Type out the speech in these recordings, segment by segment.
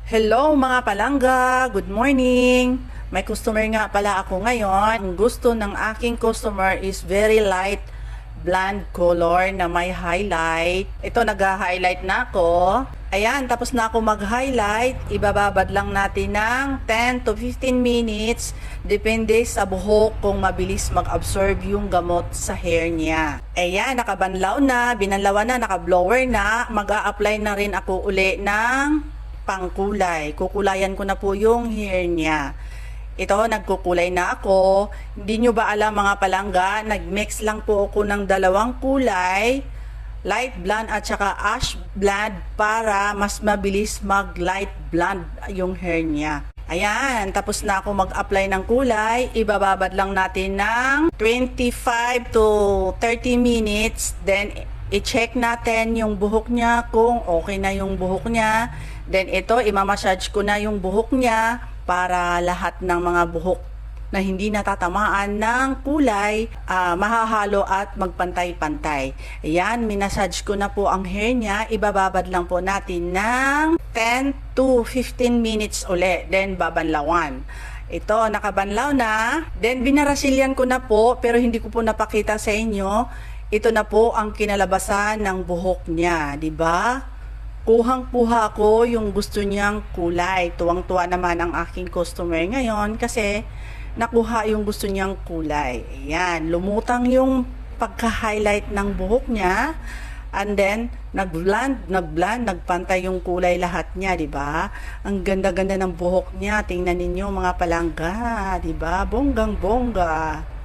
Hello mga palangga, good morning. May customer nga pala ako ngayon. Ang gusto ng aking customer is very light blonde color na may highlight. Ito nag-highlight na ako. Ayan, tapos na ako mag-highlight. Ibababad lang natin ng 10 to 15 minutes. Depende sa buhok kung mabilis mag-absorb yung gamot sa hair niya. Ayan, nakabanlaw na, binanlawan na, naka-blower na. Mag-a-apply na rin ako uli ng pangkulay. Kukulayan ko na po yung hair niya. Ito, nagkukulay na ako. Hindi nyo ba alam mga palangga, nagmix lang po ako ng dalawang kulay, light blonde at saka ash blonde para mas mabilis mag light blonde yung hair niya. Ayan, tapos na ako mag-apply ng kulay. Ibababad lang natin ng 25 to 30 minutes. Then, i-check natin yung buhok niya kung okay na yung buhok niya. Then ito, imamassage ko na yung buhok niya para lahat ng mga buhok na hindi natatamaan ng kulay, mahahalo at magpantay-pantay. Ayan, minassage ko na po ang hair niya. Ibababad lang po natin ng 10 to 15 minutes uli. Then babanlawan. Ito, nakabanlaw na. Then binarasilyan ko na po, pero hindi ko po napakita sa inyo. Ito na po ang kinalabasan ng buhok niya, di ba? Kuhang-kuha ko yung gusto niyang kulay. Tuwang-tuwa naman ang aking customer ngayon kasi nakuha yung gusto niyang kulay. Ayan, lumutang yung pagka-highlight ng buhok niya. And then, nag-blend, nagpantay yung kulay lahat niya, di ba? Ang ganda-ganda ng buhok niya. Tingnan ninyo mga palangga, di ba? Bonggang-bongga.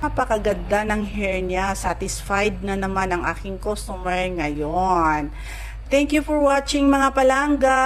Napakaganda ng hair niya. Satisfied na naman ang aking customer ngayon. Thank you for watching mga palangga.